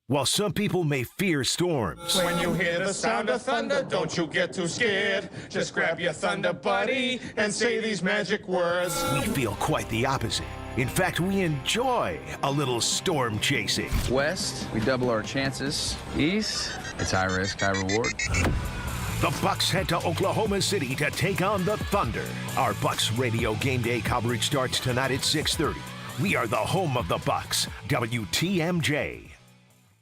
While some people may fear storms, when you hear the sound of thunder, don't you get too scared. Just grab your thunder buddy and say these magic words. We feel quite the opposite. In fact, we enjoy a little storm chasing. West, we double our chances. East, it's high risk, high reward. The Bucks head to Oklahoma City to take on the Thunder. Our Bucks radio game day coverage starts tonight at 6:30. We are the home of the Bucks, WTMJ.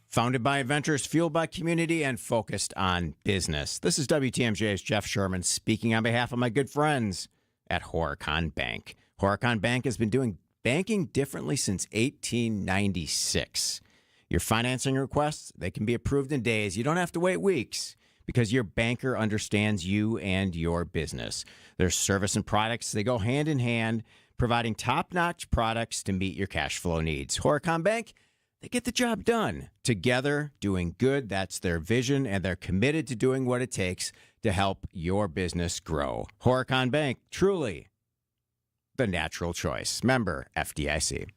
Founded by adventurers, fueled by community, and focused on business. This is WTMJ's Jeff Sherman speaking on behalf of my good friends at Horicon Bank. Horicon Bank has been doing banking differently since 1896. Your financing requests, they can be approved in days. You don't have to wait weeks because your banker understands you and your business. Their service and products, they go hand in hand, providing top-notch products to meet your cash flow needs. Horicon Bank, they get the job done. Together, doing good, that's their vision, and they're committed to doing what it takes to help your business grow. Horicon Bank, truly the natural choice. Member FDIC.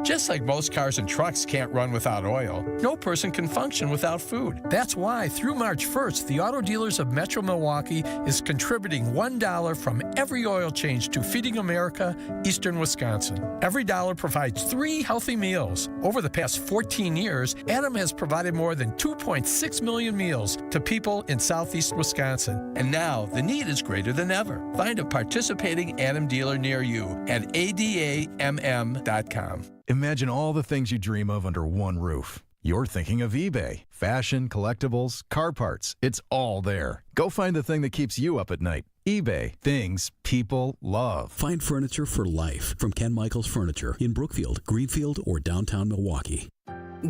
Just like most cars and trucks can't run without oil, no person can function without food. That's why through March 1st, the Auto Dealers of Metro Milwaukee is contributing $1 from every oil change to Feeding America, Eastern Wisconsin. Every dollar provides 3 healthy meals. Over the past 14 years, Adam has provided more than 2.6 million meals to people in southeast Wisconsin. And now the need is greater than ever. Find a participating Adam dealer near you at adamm.com. Imagine all the things you dream of under one roof. You're thinking of eBay. Fashion, collectibles, car parts. It's all there. Go find the thing that keeps you up at night. eBay. Things people love. Find furniture for life from Ken Michaels Furniture in Brookfield, Greenfield, or downtown Milwaukee.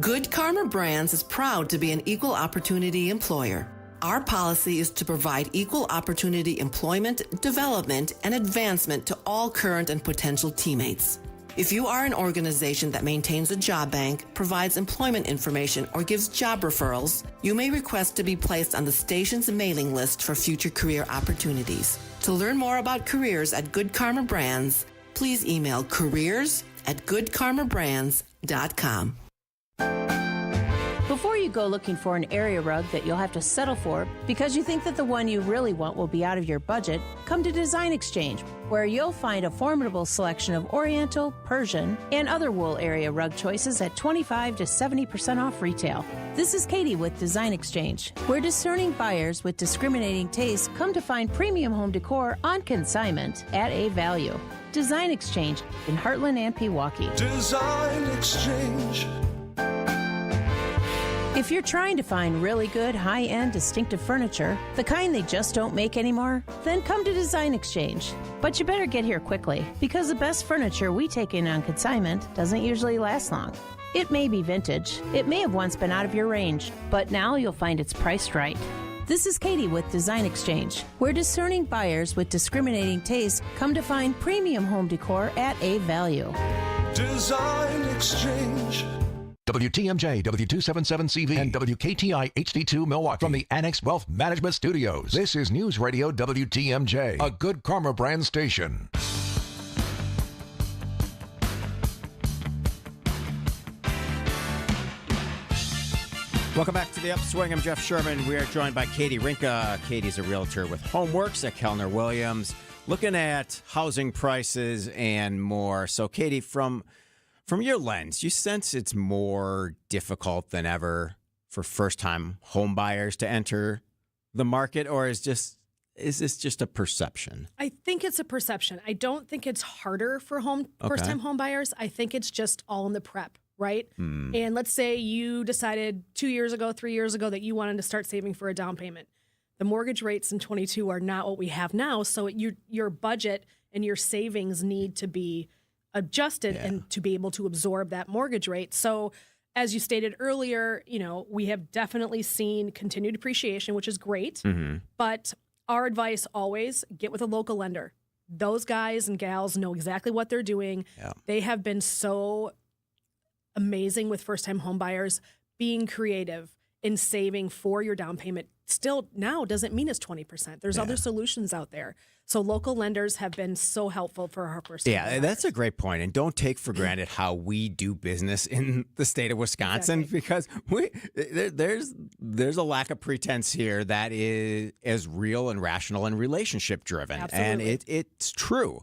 Good Karma Brands is proud to be an equal opportunity employer. Our policy is to provide equal opportunity employment, development, and advancement to all current and potential teammates. If you are an organization that maintains a job bank, provides employment information, or gives job referrals, you may request to be placed on the station's mailing list for future career opportunities. To learn more about careers at Good Karma Brands, please email careers@goodkarmabrands.com. Before you go looking for an area rug that you'll have to settle for because you think that the one you really want will be out of your budget, come to Design Exchange, where you'll find a formidable selection of Oriental, Persian, and other wool area rug choices at 25 to 70% off retail. This is Katie with Design Exchange, where discerning buyers with discriminating tastes come to find premium home decor on consignment at a value. Design Exchange in Heartland and Pewaukee. Design Exchange. If you're trying to find really good, high-end, distinctive furniture, the kind they just don't make anymore, then come to Design Exchange. But you better get here quickly, because the best furniture we take in on consignment doesn't usually last long. It may be vintage, it may have once been out of your range, but now you'll find it's priced right. This is Katie with Design Exchange, where discerning buyers with discriminating tastes come to find premium home decor at a value. Design Exchange. WTMJ, W277CV, and WKTI HD2 Milwaukee. From the Annex Wealth Management Studios, this is News Radio WTMJ, a Good Karma brand station. Welcome back to the Upswing. I'm Jeff Sherman. We are joined by Katie Rinka. Katie's a realtor with HomeWorks at Kellner Williams, looking at housing prices and more. So, Katie, from your lens, you sense it's more difficult than ever for first-time home buyers to enter the market, or is this just a perception? I think it's a perception. I don't think it's harder for first-time home buyers. I think it's just all in the prep, right? And let's say you decided 2 years ago, 3 years ago that you wanted to start saving for a down payment. The mortgage rates in 22 are not what we have now, so your budget and your savings need to be adjusted and to be able to absorb that mortgage rate. So as you stated earlier, we have definitely seen continued appreciation, which is great. But our advice always, get with a local lender. Those guys and gals know exactly what they're doing. Yeah. They have been so amazing with first-time home buyers, being creative in saving for your down payment. Still now doesn't mean it's 20%. There's other solutions out there. So local lenders have been so helpful for our first. Yeah, that's a great point. And don't take for granted how we do business in the state of Wisconsin, because there's a lack of pretense here that is as real and rational and relationship driven. Absolutely. And it's true.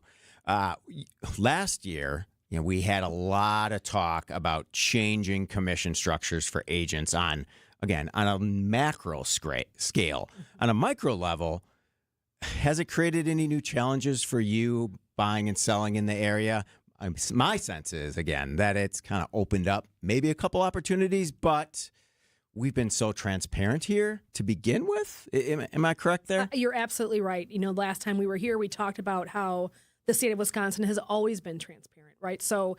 Last year, we had a lot of talk about changing commission structures for agents on a macro scale. On a micro level, has it created any new challenges for you buying and selling in the area? My sense is, again, that it's kind of opened up maybe a couple opportunities, but we've been so transparent here to begin with. Am I correct there? You're absolutely right. Last time we were here, we talked about how the state of Wisconsin has always been transparent, right? So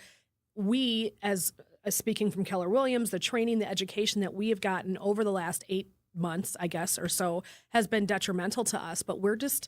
we, as speaking from Keller Williams, the training, the education that we have gotten over the last 8 months, I guess, or so, has been detrimental to us. But we're just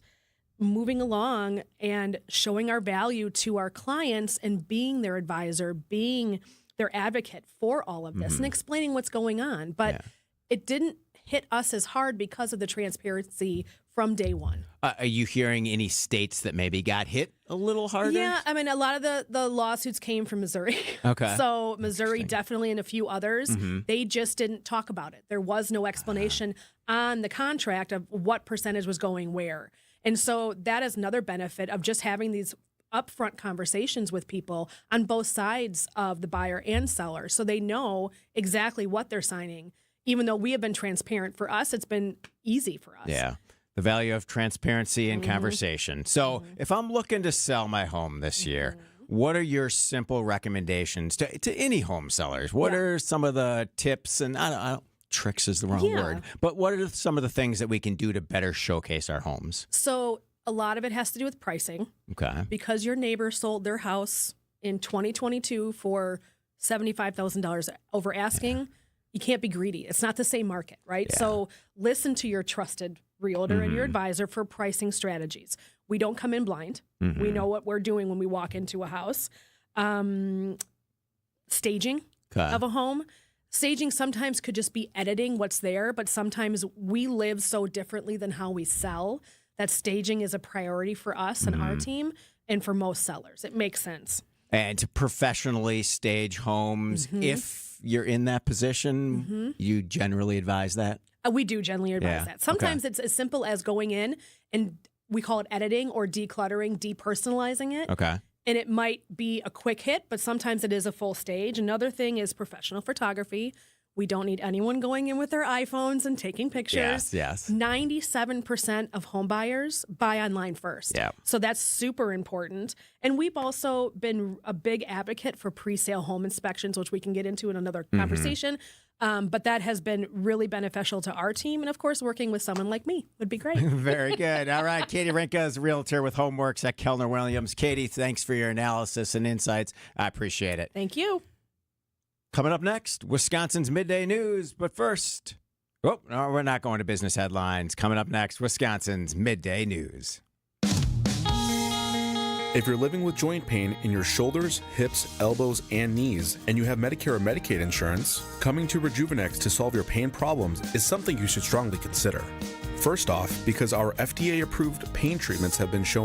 moving along and showing our value to our clients and being their advisor, being their advocate for all of this and explaining what's going on. But it didn't hit us as hard because of the transparency from day one. Are you hearing any states that maybe got hit a little harder? Yeah, I mean, a lot of the lawsuits came from Missouri. Okay. So Missouri definitely, and a few others, they just didn't talk about it. There was no explanation on the contract of what percentage was going where. And so that is another benefit of just having these upfront conversations with people on both sides of the buyer and seller, so they know exactly what they're signing. Even though we have been transparent, for us, it's been easy for us. Yeah. The value of transparency and conversation. So if I'm looking to sell my home this year, what are your simple recommendations to any home sellers? What are some of the tips, and I don't tricks is the wrong word, but what are some of the things that we can do to better showcase our homes? So a lot of it has to do with pricing. Okay. Because your neighbor sold their house in 2022 for $75,000 over asking, you can't be greedy. It's not the same market, right? Yeah. So listen to your trusted realtor and your advisor for pricing strategies. We don't come in blind. We know what we're doing when we walk into a house. Staging of a home. Staging sometimes could just be editing what's there, but sometimes we live so differently than how we sell that staging is a priority for us and our team and for most sellers. It makes sense. And to professionally stage homes, if if you're in that position, you generally advise that? We do generally advise that. Sometimes it's as simple as going in and we call it editing or decluttering, depersonalizing it. Okay. And it might be a quick hit, but sometimes it is a full stage. Another thing is professional photography. We don't need anyone going in with their iPhones and taking pictures. Yes. 97% of home buyers buy online first. Yeah. So that's super important. And we've also been a big advocate for pre-sale home inspections, which we can get into in another conversation. But that has been really beneficial to our team. And of course, working with someone like me would be great. Very good. All right. Katie Rinka is a realtor with Homeworks at Kellner Williams. Katie, thanks for your analysis and insights. I appreciate it. Thank you. Coming up next, Wisconsin's Midday News. But first, no, we're not going to business headlines. Coming up next, Wisconsin's Midday News. If you're living with joint pain in your shoulders, hips, elbows, and knees, and you have Medicare or Medicaid insurance, coming to Rejuvenex to solve your pain problems is something you should strongly consider. First off, because our FDA-approved pain treatments have been shown